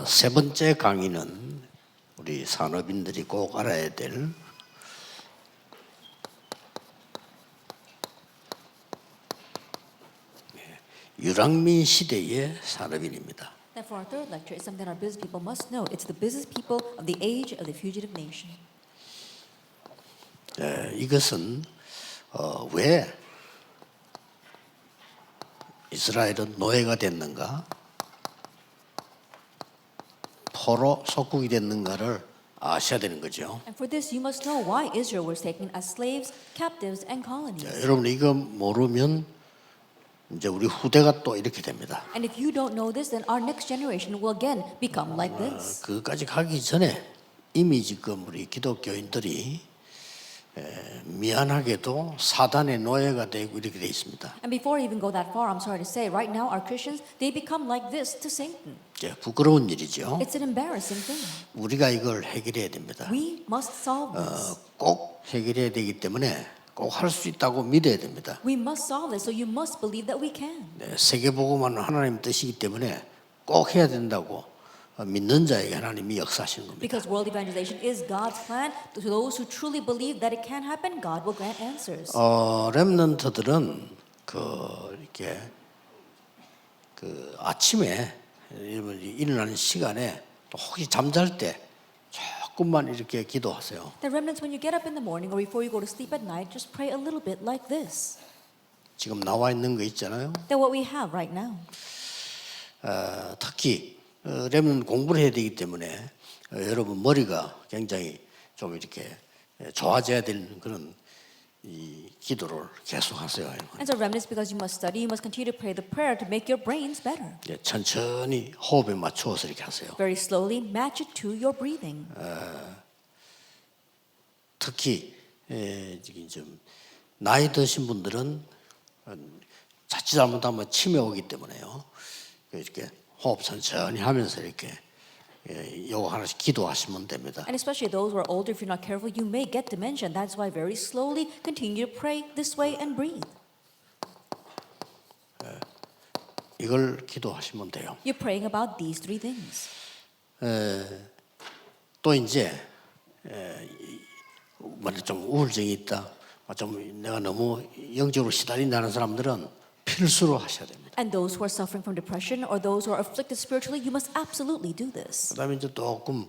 세 번째 강의는 우리 산업인들이 꼭 알아야 될 유랑민 시대의 산업인입니다. Then for our third lecture, it's something that our business people must know. It's the business people of the age of the fugitive nation. 이것은 왜 이스라엘은 노예가 됐는가, 포로 속국이 됐는가를 아셔야 되는 거죠. And for this, you must know why Israel was taken as slaves, captives, and colonies. 여러분 이거 모르면 이제 우리 후대가 또 이렇게 됩니다. And if you don't know this, then our next generation will again become like this. 그까지 가기 전에 이미 지금 우리 기독교인들이 미안하게도 사단의 노예가 되고 이렇게 돼 있습니다. And before I even go that far, I'm sorry to say, right now our Christians, they become like this to Satan. 부끄러운 일이죠. It's an embarrassing thing. 우리가 이걸 해결해야 됩니다. We must solve this. 꼭 해결해야 되기 때문에 꼭 할 수 있다고 믿어야 됩니다. We must solve this, so you must believe that we can. 세계복음화는 하나님 뜻이기 때문에 꼭 해야 된다고 믿는 자에게 하나님이 역사하시는 겁니다. Because world evangelization is God's plan. To those who truly believe that it can happen, God will grant answers. 렘넌트들은 이렇게 아침에 일어나는 시간에 또 혹시 잠잘 때 조금만 이렇게 기도하세요. The remnants, when you get up in the morning or before you go to sleep at night, just pray a little bit like this. 지금 나와 있는 거 있잖아요. That what we have right now. 특히 렘넌트 공부를 해야 되기 때문에 여러분 머리가 굉장히 좀 이렇게 좋아져야 되는 그런 이 기도를 계속하세요. And so remnants, because you must study, you must continue to pray the prayer to make your brains better. 천천히 호흡에 맞추어서 이렇게 하세요. Very slowly match it to your breathing. 특히 지금 좀 나이 드신 분들은 자칫 잘못하면 치매 오기 때문에요. 이렇게 호흡 천천히 하면서 이렇게 요거 하나씩 기도하시면 됩니다. And especially those who are older, if you're not careful, you may get dementia. That's why very slowly continue to pray this way and breathe. 이걸 기도하시면 돼요. You're praying about these three things. 또 이제 좀 우울증이 있다, 좀 내가 너무 영적으로 시달린다는 사람들은 필수로 하셔야 됩니다. And those who are suffering from depression or those who are afflicted spiritually, you must absolutely do this. 그다음에 이제 조금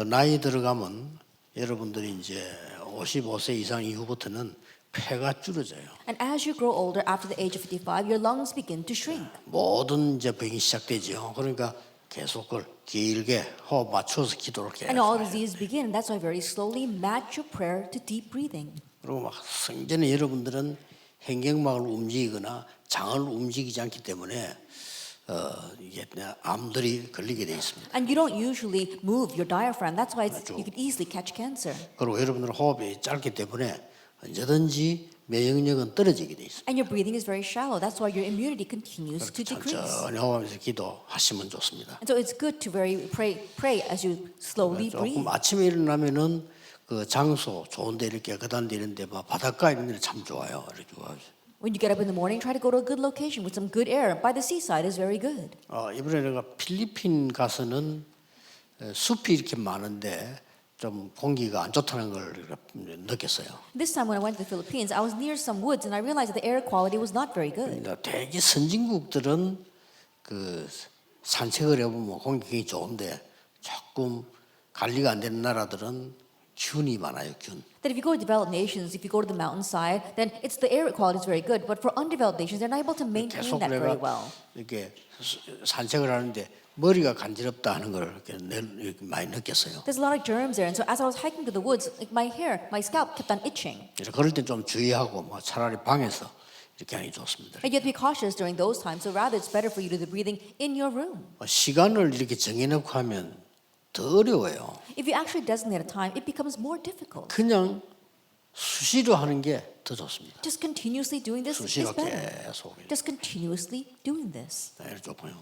나이 들어가면 여러분들이 이제 55세 이상 이후부터는 폐가 줄어져요. And as you grow older, after the age of 55, your lungs begin to shrink. 모든 이제 병이 시작되죠. 그러니까 계속 그걸 길게 호흡 맞춰서 기도를 계속. And all diseases begin. That's why very slowly match your prayer to deep breathing. 그리고 막 생전에 여러분들은 횡격막을 움직이거나 장을 움직이지 않기 때문에 이게 암들이 걸리게 돼 있습니다. And you don't usually move your diaphragm. That's why you could easily catch cancer. 그리고 여러분들은 호흡이 짧기 때문에 언제든지 면역력은 떨어지게 돼 있습니다. And your breathing is very shallow. That's why your immunity continues to decrease. 천천히 호흡하면서 기도하시면 좋습니다. And so it's good to pray as you slowly breathe. 조금 아침에 일어나면은 그 장소 좋은데 이렇게 거단데 이런데 막 바닷가 이런 데는 참 좋아요. 이렇게 When you get up in the morning, try to go to a good location with some good air. By the seaside is very good. 이번에 내가 필리핀 가서는 숲이 이렇게 많은데 좀 공기가 안 좋다는 걸 느꼈어요. This time when I went to the Philippines, I was near some woods and I realized that the air quality was not very good. 대개 선진국들은 그 산책을 해보면 공기가 좋은데 조금 관리가 안 되는 나라들은 균이 많아요, 균. That if you go to developed nations, if you go to the mountainside, then it's the air quality is very good. But for undeveloped nations, they're not able to maintain 계속 that very 내가 well. 이렇게 산책을 하는데 머리가 간지럽다 하는 걸 이렇게 많이 느꼈어요. There's a lot of germs there, and so as I was hiking to the woods, like my scalp kept on itching. 그래서 그럴 땐 좀 주의하고 뭐 차라리 방에서 이렇게 하는 게 좋습니다. And you have to be cautious during those times. So rather, it's better for you to do the breathing in your room. 시간을 이렇게 정해놓고 하면 더 어려워요. If you actually designate a time, it becomes more difficult. 그냥 수시로 하는 게 더 좋습니다. Just continuously doing this is 수시로 better. 계속. Just continuously doing this. 좋고요.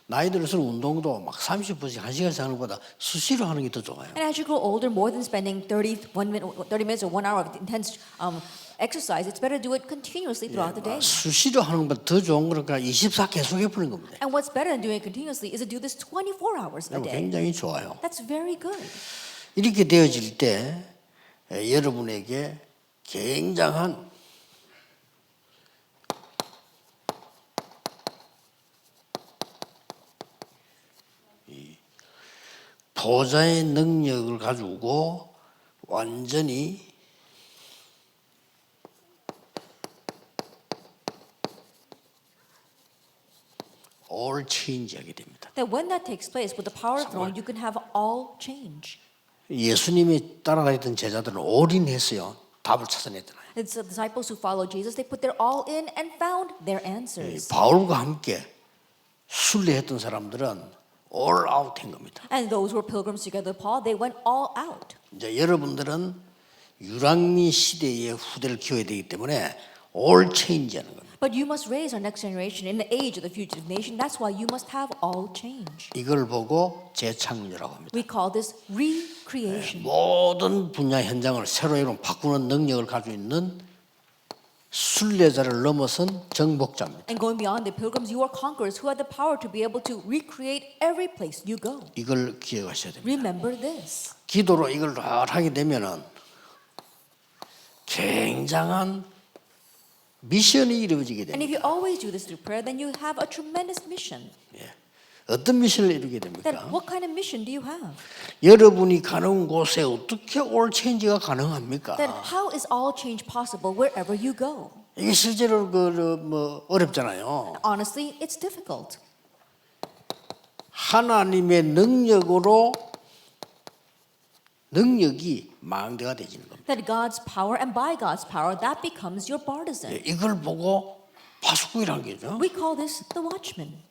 나이 들수록 운동도 막 30분씩 1시간씩 하는 것보다 수시로 하는 게 더 좋아요. And as you grow older, more than spending 30 minutes or 1 hour of intense exercise, it's better to do it continuously throughout the day. 수시로 하는 것보다 더 좋은 거니까 24 계속 해보는 겁니다. And what's better than doing it continuously is to do this 24 hours a day. 굉장히 좋아요. That's very good. 이렇게 되어질 때 여러분에게 굉장한 보좌의 능력을 가지고 완전히 all change하게 됩니다. That when that takes place, with the power of throne, you can have all change. 예수님이 따라다니던 제자들은 올인했어요. 답을 찾아냈잖아요. It's the disciples who followed Jesus. They put their all in and found their answers. 바울과 함께 순례했던 사람들은 all out 한 겁니다. And those who were pilgrims together with Paul, they went all out. 이제 여러분들은 유랑미 시대의 후대를 키워야 되기 때문에 all change 하는 겁니다. But you must raise our next generation in the age of the fugitive nation. That's why you must have all change. 이걸 보고 재창조라고 합니다. We call this recreation. 모든 분야 현장을 새로 바꾸는 능력을 가지고 있는 순례자를 넘어선 정복자입니다. And going beyond the pilgrims, you are conquerors who have the power to be able to recreate every place you go. 이걸 기억하셔야 됩니다. Remember this. 기도로 이걸 다 하게 되면은 굉장한 미션이 이루어지게 And if 됩니다. you always do this through prayer, then you have a tremendous mission. 예. 어떤 미션을 이루게 Then 됩니까? what kind of mission do you have? 여러분이 가는 곳에 어떻게 올 체인지가 가능합니까? Then how is all change possible wherever you go? 이게 실제로 어렵잖아요. Honestly, it's difficult. 하나님의 능력이 망대가 되지는 겁니다. That God's power and by God's power, that becomes your partisan. 예, 이걸 보고 파수꾼이라는 게죠. We call this the watchman.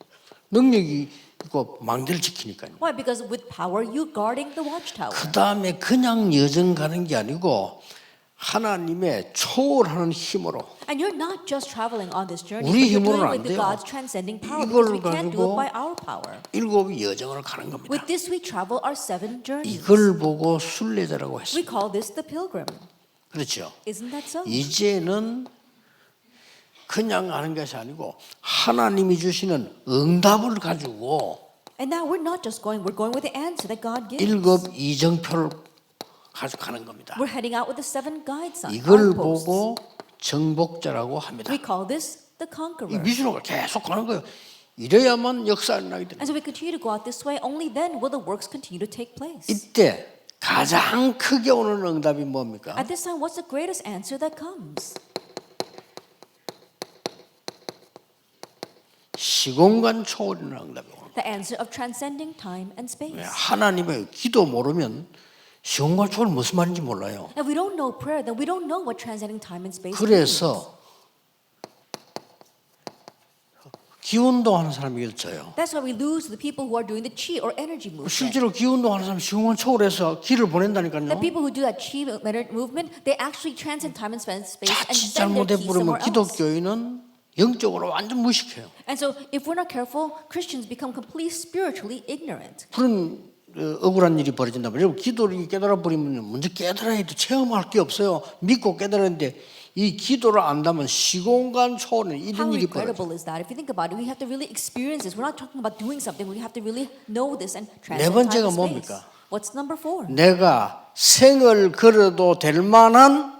능력이 있고 망대를 지키니까요. Why? Because with power, you're guarding the watchtower. 그 다음에 그냥 여정 가는 게 아니고 하나님의 초월하는 힘으로 And you're not just traveling on this journey, 우리 but you're 힘으로는 doing 안 it with 돼요. God's transcending power because we 이걸 can't do it 가지고 by our power. 7 여정을 가는 겁니다. With this, we travel our 7 journeys. 이걸 보고 순례자라고 We 했습니다. call this the pilgrim. 그렇죠. Isn't that so? 이제는 그냥 하는 것이 아니고 하나님이 주시는 응답을 가지고 And now we're not just going, we're going with the answer that God gives. 7 이정표를 가지고 가는 겁니다. We're heading out with the 7 guide signs. 이걸 보고 정복자라고 합니다. We call this the 이 conqueror. 미션으로 계속 가는 거예요. 이래야만 역사가 나게 됩니다. And so we continue to go out this way, only then will the works continue to take place. 이때 가장 크게 오는 응답이 뭡니까? At this time, what's the greatest answer that comes? 시공간 초월이라는 응답이 오는 거예요. The answer of transcending time and space. 하나님의 기도 모르면 시공간 초월 무슨 말인지 몰라요. If we don't know prayer, then we don't know what transcending time and space means. 그래서 기운동하는 사람이 져요. That's why we lose the people who are doing the chi or energy movement. 실제로 기운동하는 사람 시공간 초월해서 길을 보낸다니까요. The people who do that chi movement, they actually transcend time and space and 자칫 send their 잘못해 chi 부르면 somewhere else. 기독교인은 영적으로 완전 무식해요. And so, if we're not careful, Christians become completely spiritually ignorant. 그런 억울한 일이 벌어진다면 여러분 기도를 깨달아 버리면 먼저 깨달아야 돼. 체험할 게 없어요. 믿고 깨달았는데 이 기도를 안다면 시공간 초월은 How 이런 일이 벌어져. regrettable is that? If you think about it, we have to really experience this. We're not talking about doing something. We have to really know this and 네 transcend time 번째가 and space. 뭡니까? What's number 4? 내가 생을 걸어도 될 만한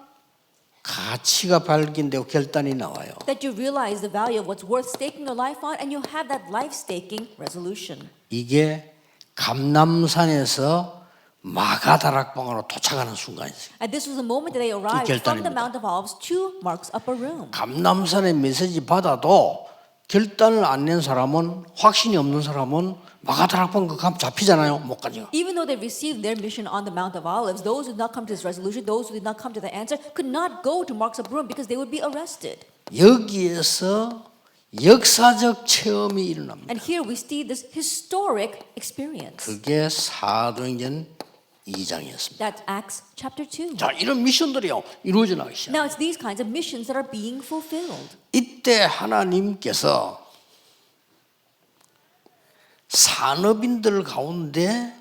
가치가 발견되고 결단이 나와요. That you realize the value of what's worth staking your life on, and you have that life-staking resolution. 이게 감남산에서 마가다락방으로 도착하는 순간이었어요. And this was the moment that they arrived from the Mount of Olives to Mark's upper room. 감남산의 메시지 받아도 결단을 안 낸 사람은 확신이 없는 사람은 마가다락방 그 감 잡히잖아요. 못 가죠. Even though they received their mission on the Mount of Olives, those who did not come to this resolution, those who did not come to the answer, could not go to Mark's upper room because they would be arrested. 여기에서 역사적 체험이 일어납니다. And here we see this historic experience. 그게 사도행전 2장이었습니다. That's Acts chapter 2. 자, 이런 미션들이요 이루어져 나가기 시작. Now it's these kinds of missions that are being fulfilled. 이때 하나님께서 산업인들 가운데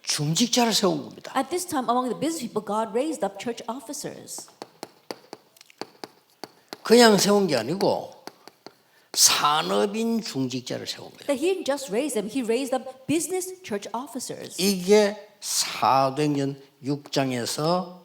중직자를 세운 겁니다. At this time, among the business people, God raised up church officers. 그냥 세운 게 아니고 산업인 중직자를 세운 거예요. That he didn't just raise them, he raised up business church officers. 이게 사도행전 6장에서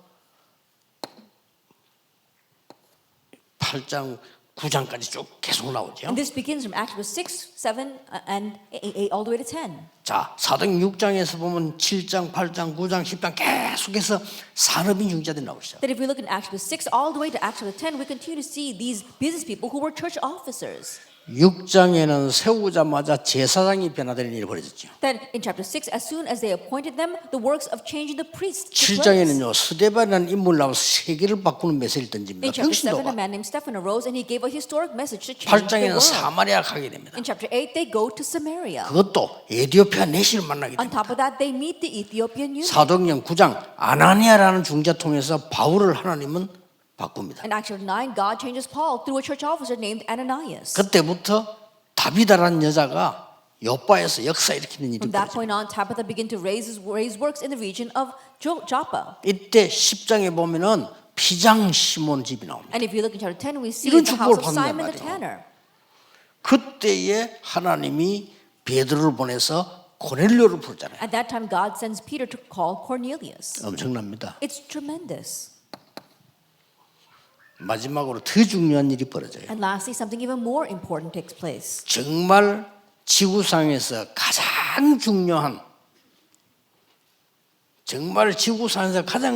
8장, 9장까지 쭉 계속 나오죠. And this begins from Acts 6, 7, and 8, all the way to 10. 자, 사도행전 6장에서 보면 7장, 8장, 9장, 10장 계속해서 산업인 중직자들이 나오시죠. That if we look in Acts 6 all the way to Acts 10, we continue to see these business people who were church officers. 6장에는 세우자마자 제사장이 변화되는 일이 벌어졌죠. Then in chapter 6, as soon as they appointed them, the works of changing the priests took place. 7장에는요, 스데반이라는 인물 나와서 세계를 바꾸는 메시지를 던집니다. In chapter 7, 평신도가. a man named Stephen arose and he gave a historic message to change the 8장에는 world. 사마리아 가게 됩니다. In chapter 8, they go to Samaria. 그것도 에티오피아 내시를 만나게 On 됩니다. top of that, they meet the Ethiopian eunuch. 사도행전 9장 아나니아라는 중자 통해서 바울을 하나님은 바꿉니다. In Acts 9, God changes Paul through a church officer named Ananias. 그때부터 다비다라는 여자가 요바에서 역사 일으키는 일이 From that 벌어집니다. point on, Tabitha began to raise works in the region of Joppa. 이때 10장에 보면은 피장 시몬 집이 나옵니다. And if you look in chapter 10, we see 이런 the house 축복을 of 받는단 Simon the 말이에요. tanner. 그때에 하나님이 베드로를 보내서 고넬료를 부르잖아요. At that time, God sends Peter to call Cornelius. 엄청납니다. It's tremendous. 마지막으로 더 중요한 일이 벌어져요. And lastly, something even more important takes place. 정말 지구상에서 가장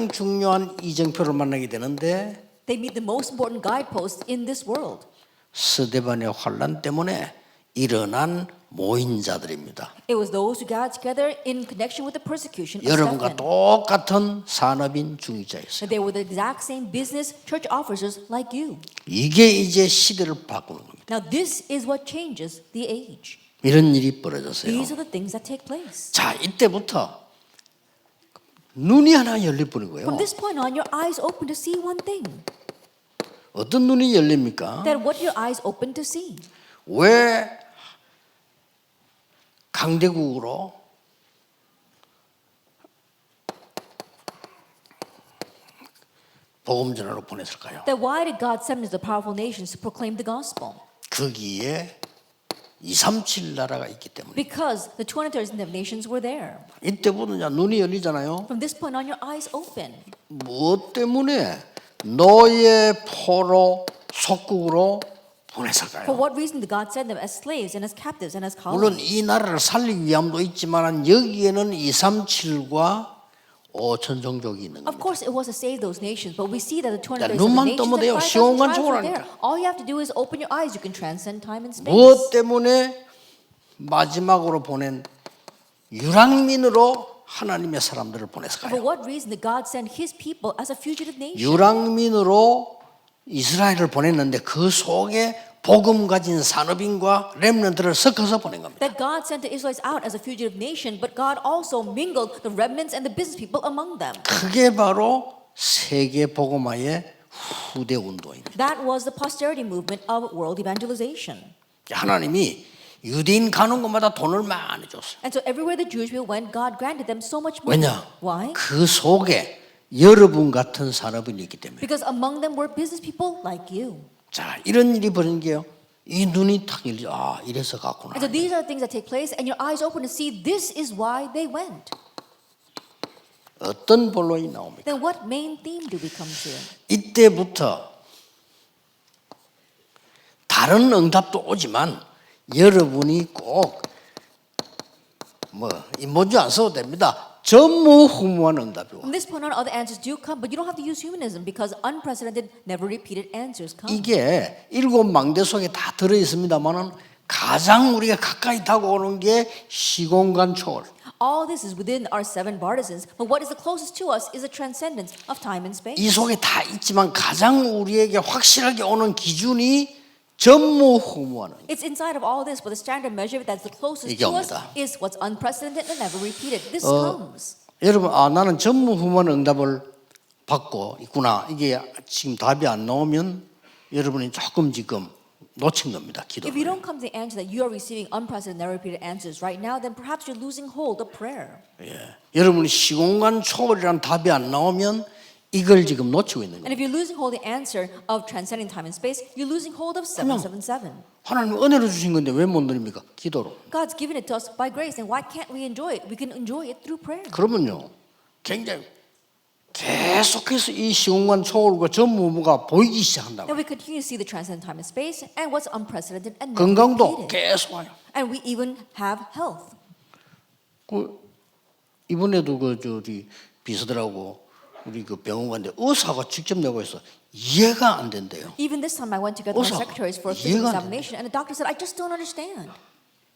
중요한 이정표를 만나게 되는데 They meet the most important guideposts in this world. 스데반의 환란 때문에 일어난 모인 자들입니다. It was those who got together in connection with the persecution of 여러분과 Stephen. 똑같은 산업인 중직자였어요. They were the exact same business church officers like you. 이게 이제 시대를 바꾸는 겁니다. Now this is what changes the age. 이런 일이 벌어졌어요. These are the things that take place. 자, 이때부터 눈이 하나 열릴 뿐이고요. From this point on, your eyes open to see one thing. 어떤 눈이 열립니까? That what your eyes open to see. 왜 강대국으로 복음 전하러 보냈을까요? That why did God send us the powerful nations to proclaim the gospel? 거기에 237 나라가 있기 때문에 Because the 237 nations were there. 이때부터 눈이 열리잖아요. From this point on, your eyes open. 무엇 때문에 노예 포로 속국으로 For 보냈을까요? what reason did God send them as slaves and as captives and as 물론 colonies? 이 나라를 살리기 위함도 있지만 여기에는 237과 5천 종족이 있는 Of 겁니다. course, it was to save those nations, but we see that the 237 눈만 nations 뜨면 돼요. and 5,000 시공간 tribes were there. 초월하니까. All you have to do is open your eyes. You can transcend time and space. 무엇 때문에 마지막으로 보낸 유랑민으로 하나님의 사람들을 For 보냈을까요? what reason did God send His people as a fugitive nation? 유랑민으로 이스라엘을 보냈는데 그 속에 복음 가진 산업인과 렘넌트를 섞어서 보낸 겁니다. That God sent the Israelites out as a fugitive nation, but God also mingled the remnants and the business people among them. 그게 바로 세계 복음화의 후대 운동입니다. That was the posterity movement of world evangelization. 하나님이 유대인 가는 곳마다 돈을 많이 줬어요. And so everywhere the Jewish people went, God granted them so much money. 왜냐? Why? 그 속에 여러분 같은 산업인이 있기 때문에. Because among them were business people like you. 자, 이런 일이 벌어진 게요. 이 눈이 탁 열리. 아, 이래서 갔구나. And so these are the things that take place, and your eyes open to see this is why they went. 어떤 본론이 나옵니까? Then what main theme do we come to? 이때부터 다른 응답도 오지만 여러분이 꼭 인본주 안 써도 됩니다. 전무후무한 응답이 와. From this point on, other answers do come, but you don't have to use humanism because unprecedented, never repeated answers come. 이게 일곱 망대 속에 다 들어 있습니다만은 가장 우리가 가까이 다가오는 게 시공간 초월. All this is within our seven partisans, but what is the closest to us is the transcendence of time and space. 이 속에 다 있지만 가장 우리에게 확실하게 오는 기준이 전무후무한. It's inside of all this, but the standard measure that's the closest 이게 to us 옵니다. is what's unprecedented and never repeated. This comes. 여러분, 나는 전무후무한 응답을 받고 있구나. 이게 지금 답이 안 나오면 여러분이 조금 지금 놓친 겁니다. If you 기도를. don't come to the answer that you are receiving unprecedented, never repeated answers right now, then perhaps you're losing hold of prayer. 예. 여러분이 시공간 초월이라는 답이 안 나오면 이걸 지금 놓치고 있는 And 거예요. if you're losing hold of the answer of transcending time and space, you're losing hold of 777. 하나님 은혜로 주신 건데 왜 못 누립니까? 기도로. God's given it to us by grace, and why can't we enjoy it? We can enjoy it through prayer. 그러면요, 굉장히 계속해서 이 시공간 초월과 전무후무가 보이기 시작한다고. And we continue to see the transcendent time and space, and what's unprecedented and never 건강도 repeated. 계속 와요. And we even have health. 이번에도 저기 비서들하고 우리 그 병원 갔는데 의사가 직접 내고 해서 이해가 안 된대요. Even this time I went together with my 의사가 secretaries for a physical 이해가 안 examination, and the doctor said, I just don't understand.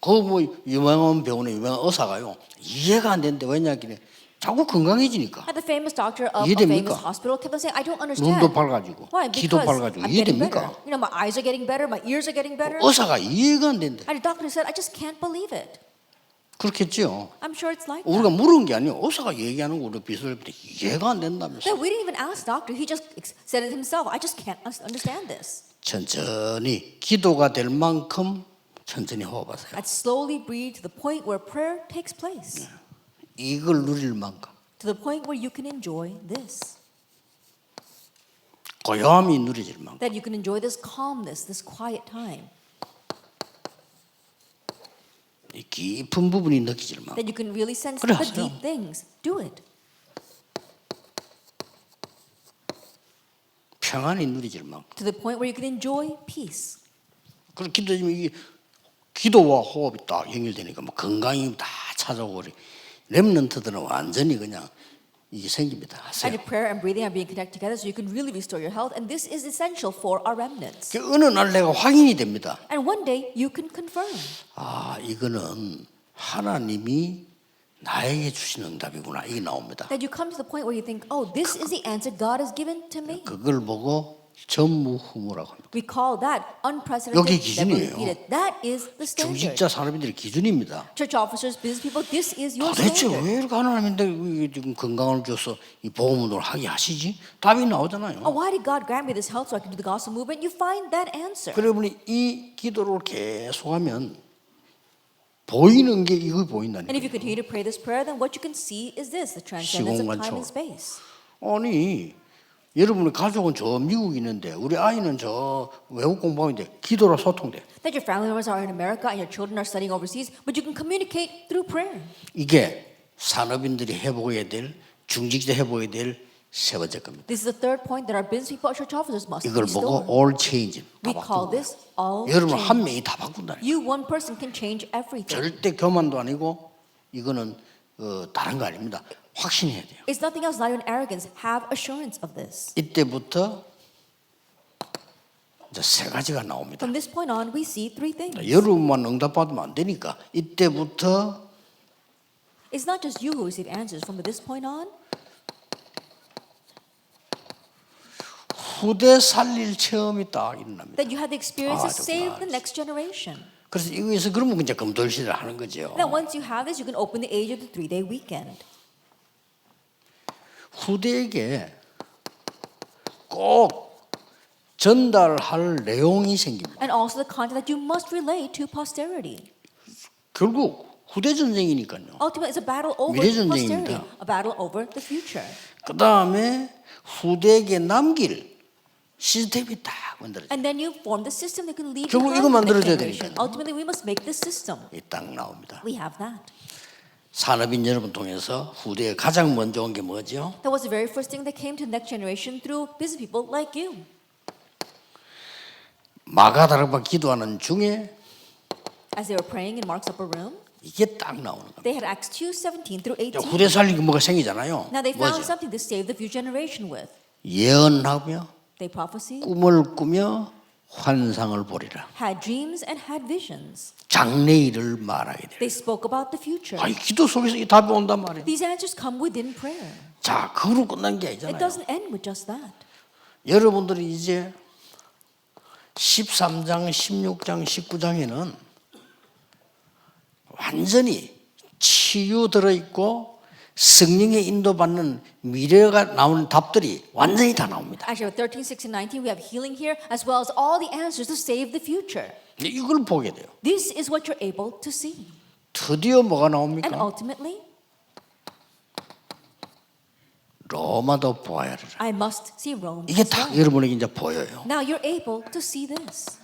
그 뭐 유명한 병원에 유명한 의사가요 이해가 안 되는데 왜냐하길래 자꾸 건강해지니까 And the famous doctor of a 이해됩니까? famous hospital kept on saying, I don't understand. 눈도 밝아지고 Why? 귀도 Because 밝아지고 I'm getting better. 이해됩니까? You know, my eyes are getting better, my ears are getting better. 의사가 이해가 안 된대. And the doctor said, I just can't believe it. 그렇겠죠. I'm sure it's like 우리가 that. 물은 게 아니에요. 의사가 얘기하는 거 우리 비서들 이해가 안 된다면서. Then we didn't even ask the doctor. He just said it himself. I just can't understand this. 천천히 기도가 될 만큼 천천히 호흡하세요. I'd slowly breathe to the point where prayer takes place. 이걸 누릴 만큼 To the point where you can enjoy this. 고요함이 누려질 만큼 That you can enjoy this calmness, this quiet time. 이 깊은 부분이 느껴질 만큼 That you can really sense 그래, the 하세요. deep things. Do it. 평안이 누려질 만큼. To the point where you can enjoy peace. 그렇게 기도하면 이게 기도와 호흡이 딱 연결되니까 뭐 건강이 다 찾아오고 렘넌트들은 완전히 그냥 이게 생깁니다. And 하세요. your prayer and breathing are being connected together so you can really restore your health. And this is essential for our remnants. 그 어느 날 내가 확인이 됩니다. And one day you can confirm. 아, 이거는 하나님이 나에게 주신 응답이구나. 이게 나옵니다. That you come to the point where you think, oh, this is the answer God has given to me. 그걸 보고 전무후무라고 합니다. We call that unprecedented, 여기 never 기준이에요. repeated. That is the standard. 중직자 산업인들의 기준입니다. Church officers, business people, this is your 도대체 standard. 왜 이렇게 하나님인데 지금 건강을 줘서 이 보험 운동을 하게 하시지? 답이 나오잖아요. Oh, why did God grant me this health so I can do the gospel movement? You find that answer. 그러니 이 기도를 계속하면 보이는 게 이거 보인다니까. And if you continue to pray this prayer, then what you can see is this, the transcendence of 시공간 time 초월. and space. 아니 여러분의 가족은 저 미국에 있는데 우리 아이는 저 외국 공부하는데 기도로 소통돼. That your family members are in America and your children are studying overseas, but you can communicate through prayer. 이게 산업인들이 해보게 될 중직자 해보게 될 세 번째 겁니다. This is the third point that our business people, our church officers must 이걸 보고 restore. all change 다 We call 바꾼다. this all 여러분 한 change. 명이 다 바꾼다. You, one person, can change everything. 절대 교만도 아니고 이거는 다른 거 아닙니다. 확신해야 돼요. It's nothing else, not even arrogance. Have assurance of this. 이때부터 이제 세 가지가 나옵니다. From this point on, we see three things. 여러분만 응답받으면 안 되니까 이때부터 It's not just you who receive answers. From this point on, 후대 살릴 체험이 딱 일어납니다. that you have the experience to 정말. save the next generation. 그래서 이거에서 그러면 이제 금돌시를 하는 거죠. Now, once you have this, you can open the age of the 3-day weekend. 후대에게 꼭 전달할 내용이 생깁니다. And also the content that you must relay to posterity. 결국 후대 전쟁이니까요. Ultimately, it's a battle over 미래 posterity, 전쟁입니다. a battle over the future. 그 다음에 후대에게 남길 시스템이 딱 만들어져. And then you form the system that can lead 결국 behind 이거 the next 만들어줘야 generation. 되니까요. Ultimately, we must make this system. 딱 나옵니다. We have that. 산업인 여러분 통해서 후대에 가장 먼저 온 게 뭐죠? That was the very first thing that came to the next generation through business people like you. 마가다락방 기도하는 중에 As they were praying in Mark's upper room, 이게 딱 나오는 겁니다. they had Acts 2:17 through 18. 후대 살리기 뭐가 생기잖아요. Now they found 뭐죠? something to save the future generation with. 예언하며 They prophesied, 꿈을 꾸며 환상을 보리라. had dreams, and had visions. 장래일을 말하게 돼. They spoke about the future. 아니 기도 속에서 이 답이 온단 말이에요. These answers come within prayer. 자, 그거로 끝난 게 It 아니잖아요. doesn't end with just that. 여러분들이 이제 13장, 16장, 19장에는 완전히 치유 들어있고 성령의 인도받는 미래가 나오는 답들이 완전히 다 나옵니다. Actually, with 13, 16, 19, we have healing here, as well as all the answers to save the future. 이걸 보게 돼요. This is what you're able to see. 드디어 뭐가 And 나옵니까? ultimately, 로마도 보아야 하리라. I must see Rome. 이게 as 다 well. 여러분에게 이제 보여요. Now you're able to see this.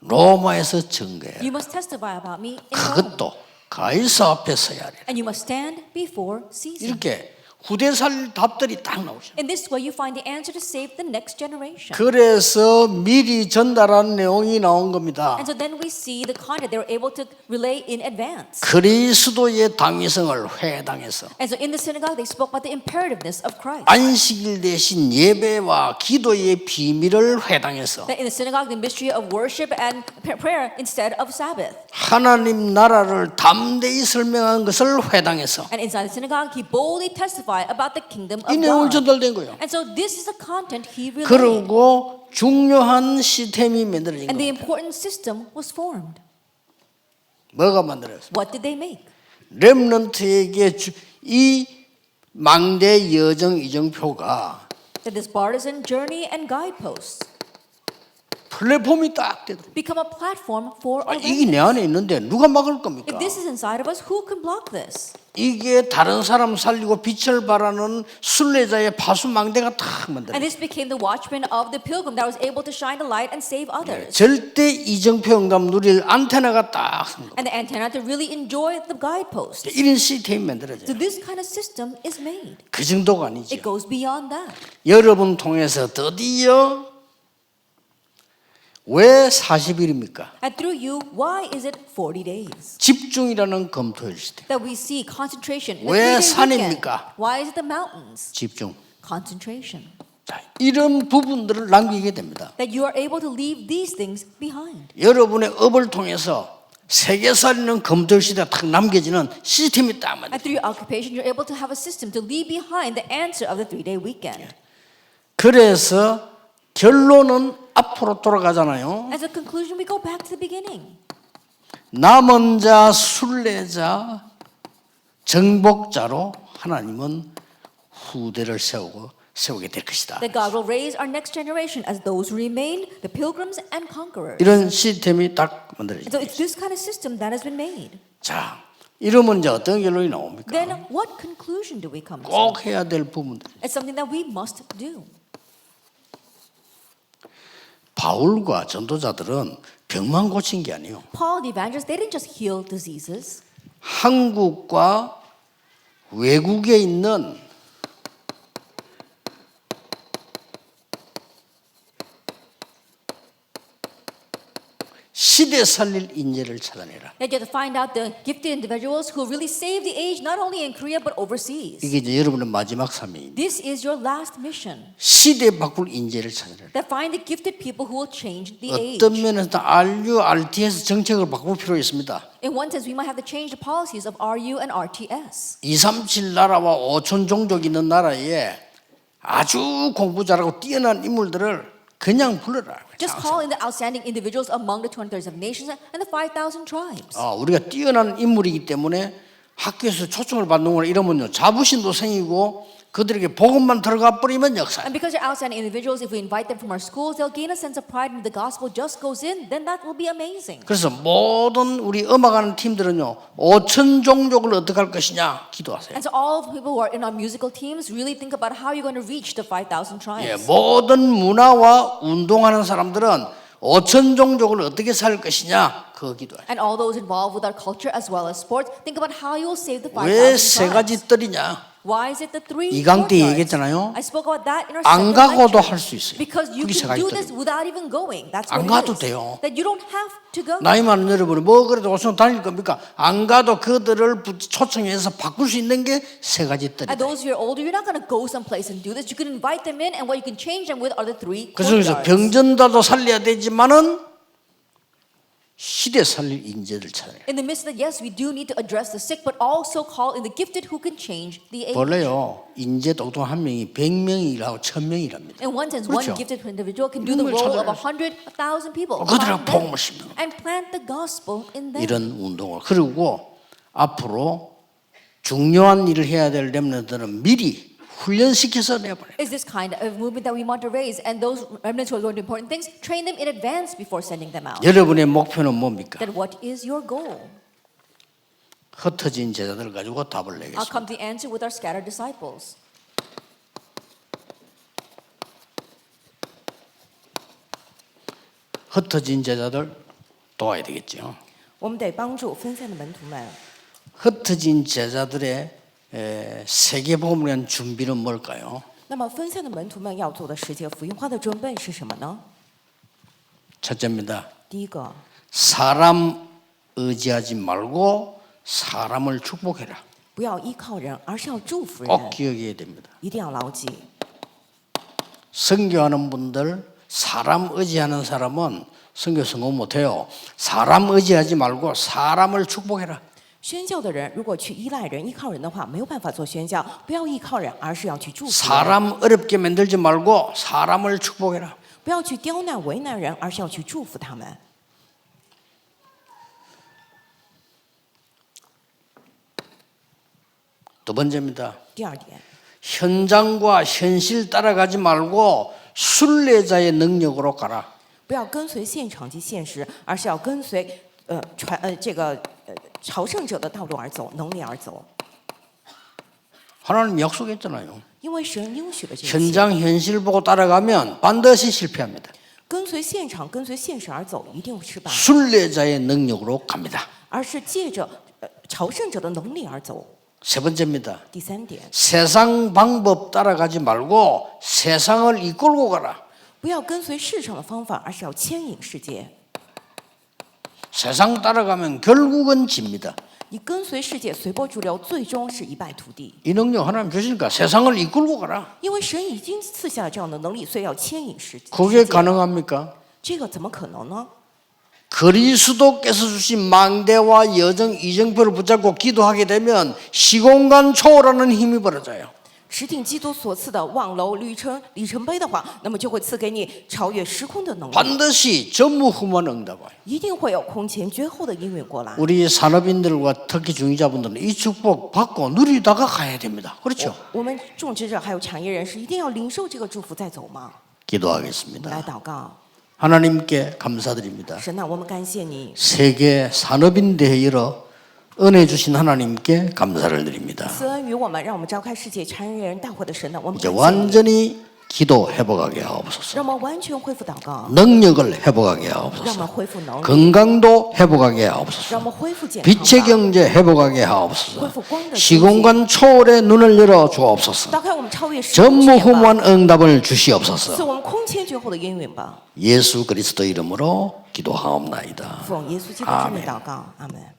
로마에서 증거해. You must testify about me in Rome. 그것도 가이사 앞에 서야 하리라. And you must stand before Caesar. 이렇게 후대 살 답들이 딱 나오죠. In this way you find the answer to save the next generation. 그래서 미리 전달한 내용이 나온 겁니다. And so then we see the content they were able to relay in advance. 그리스도의 당위성을 회당에서 And so in the synagogue they spoke about the imperativeness of Christ. 안식일 대신 예배와 기도의 비밀을 회당에서 That in the synagogue the mystery of worship and prayer instead of Sabbath. 하나님 나라를 담대히 설명한 것을 회당에서 And inside the synagogue he boldly testified about the kingdom 이 of 내용을 God. 전달된 거예요. And so this is the content he relayed. 그리고 중요한 시스템이 만들어진 And the 겁니다. important system was formed. 뭐가 만들어졌어요? What did they make? 렘넌트에게 이 망대 여정 이정표가 That this partisan journey and guideposts 플랫폼이 딱 되도록. become a platform for our 이게 내 안에 있는데 누가 막을 겁니까? If this is inside of us, who can block this? 이게 다른 사람 살리고 빛을 발하는 순례자의 파수망대가 탁 만들어요. And this became the watchman of the pilgrim that was able to shine the light and save others. 절대 이정표 응답 누릴 안테나가 딱 선 겁니다. And the antenna to really enjoy the guidepost. 이런 시스템이 So 만들어져요. this kind of system is made. 그 정도가 It 아니죠. goes beyond that. 여러분 통해서 드디어 왜 40일입니까? And through you, why is it 40 days? 집중이라는 검토일 시대. That we see concentration. in the 왜 3-day weekend. 산입니까? Why is it the mountains? 집중. Concentration. 자, 이런 부분들을 남기게 됩니다. That you are able to leave these things behind. 여러분의 업을 통해서 세계살이는 검토일 시대가 딱 남겨지는 시스템이 딱 And 만들어요. through your occupation, you're able to have a system to leave behind the answer of the 3-day weekend. 그래서 결론은 앞으로 돌아가잖아요. As a conclusion, we go back to the beginning. 남은 자, 순례자, 정복자로 하나님은 후대를 세우게 될 것이다. That God will raise our next generation as those who remain, the pilgrims and conquerors. 이런 시스템이 딱 And so 만들어집니다. it's this kind of system that has been made. 자, 이러면 이제 어떤 결론이 나옵니까? Then what conclusion do we come to? 꼭 해야 될 부분들. It's something that we must do. 바울과 전도자들은 병만 고친 게 아니에요. Paul the evangelist, they didn't just heal diseases. 한국과 외국에 있는 시대 살릴 인재를 찾아내라. That you have to find out the gifted individuals who really save the age, not only in Korea but overseas. 이게 이제 여러분의 마지막 사명입니다. This is your last mission. 시대 바꿀 인재를 찾아내라. That find the gifted people who will change the age. 어떤 면에서 RUTC 정책을 바꿀 필요가 있습니다. In one sense, we might have to change the policies of RU and RTS. 237 나라와 5천 종족 있는 나라에 아주 공부 잘하고 뛰어난 인물들을 그냥 불러라. Just call in the outstanding individuals among the 237 nations and the 5,000 tribes. 우리가 뛰어난 인물이기 때문에 학교에서 초청을 받는 거나 이러면요 자부심도 생기고 그들에게 복음만 들어가 버리면 역사. And because they're outstanding individuals, if we invite them from our schools, they'll gain a sense of pride in the gospel just goes in, then that will be amazing. 그래서 모든 우리 음악하는 팀들은요 5천 종족을 어떻게 할 것이냐 기도하세요. And so all of the people who are in our musical teams really think about how you're going to reach the 5,000 예, tribes. 모든 문화와 운동하는 사람들은 5천 종족을 어떻게 살 것이냐 그거 기도해요. And all those involved with our culture as well as sports, think about how you will save the 5,000 왜 세 tribes. 가지 뜰이냐? Why is it the three 이강 때 courtyards? 얘기했잖아요. I spoke about that in our 안 second 가고도 lecture. 할 수 있어요. Because you 그게 세 can 가지 do this 뜰입니다. without even going. That's 안 what 가도 it is. 돼요. That you don't have to go. 나이 많은 여러분이 뭐 그래도 오천 다닐 겁니까? 안 가도 그들을 초청해서 바꿀 수 있는 게 세 가지 뜰이다. And those who are older, you're not going to go someplace and do this. You can invite them in, and what you can change them with are the three 그 중에서 courtyards. 병전자도 살려야 되지만은 시대 살릴 인재를 찾아내요. In the midst of that, yes, we do need to address the sick, but also call in the gifted who can change the age. 원래요 인재 똑똑한 한 명이 100명이라고 1000명이랍니다. In one sense, 그렇죠. one gifted individual can do the 인물을 role of 찾아내서 100,000 people. 그들하고 Find them 복음을 심는 거예요. and plant the gospel in them. 이런 운동을 그리고 앞으로 중요한 일을 해야 될 렘넌트들은 미리 훈련시켜서 내보내요. Is this kind of movement that we want to raise, and those remnants who are going to do important things, train them in advance before sending them out. 여러분의 목표는 뭡니까? Then what is your goal? 흩어진 제자들 가지고 답을 I'll 내겠습니다. come to the answer with our scattered disciples. 흩어진 제자들 도와야 되겠죠. 我们得帮助分散的门徒们。 흩어진 제자들의 세계복음을 위한 준비는 뭘까요? 那么分散的门徒们要做的世界福音化的准备是什么呢？ 첫째입니다. 第一个， 사람 의지하지 말고 사람을 축복해라. 不要依靠人，而是要祝福 꼭 人， 기억해야 됩니다. 一定要牢记。 선교하는 분들 사람 의지하는 사람은 선교 성공 못해요. 사람 의지하지 말고 사람을 축복해라. 宣教的人如果去依赖人、依靠人的话，没有办法做宣教。不要依靠人，而是要去祝福人。 사람 어렵게 만들지 말고 사람을 축복해라. 不要去刁难、为难人，而是要去祝福他们。 두 번째입니다. 第二点， 현장과 현실 따라가지 말고 순례자의 능력으로 가라. 不要跟随现场及现实，而是要跟随朝圣者的道路而走，能力而走。 하나님 약속했잖아요. 因为神应许了这些， 현장 현실 보고 따라가면 반드시 실패합니다. 跟随现场、跟随现实而走，一定失败， 순례자의 능력으로 갑니다. 而是借着朝圣者的能力而走。 세 번째입니다. 第三点， 세상 방법 따라가지 말고 세상을 이끌고 가라. 不要跟随市场的方法，而是要牵引世界。 세상 따라가면 결국은 집니다. 你跟随世界随波逐流，最终是一败涂地。 이 능력 하나님 주시니까 세상을 이끌고 가라. 因为神已经赐下了这样的能力，所以要牵引世界。 그게 가능합니까? 这个怎么可能呢？ 그리스도께서 주신 망대와 여정 이정표를 붙잡고 기도하게 되면 시공간 초월하는 힘이 벌어져요. 持挺基督所赐的望楼里程碑的话，那么就会赐给你超越时空的能力， 반드시 전무후무한 응답 와요. 一定会有空前绝后的应允过来。 우리 산업인들과 특히 중위자분들은 이 축복 받고 누리다가 가야 됩니다. 그렇죠? 我们种植者还有产业人士一定要领受这个祝福再走吗？ 기도하겠습니다. 来祷告， 하나님께 감사드립니다. 神啊，我们感谢你， 세계산업인대회 열어 은혜 주신 하나님께 감사를 드립니다. 赐恩于我们，让我们召开世界产业人大会的神呢，我们 이제 感谢你， 완전히 기도 회복하게 하옵소서. 让我们完全恢复祷告， 능력을 회복하게 让我 하옵소서. 们恢复能力， 건강도 회복하게 让 하옵소서. 我们恢复健康 빛의 吧， 경제 회복하게 恢 하옵소서. 复光的经济， 시공간 초월의 눈을 열어 주옵소서. 打开我们超越时空之眼吧， 전무후무한 응답을 赐 주시옵소서. 我们空前绝后的应允吧。 예수 그리스도 이름으로 기도하옵나이다. 奉耶稣基督之名祷告，阿门。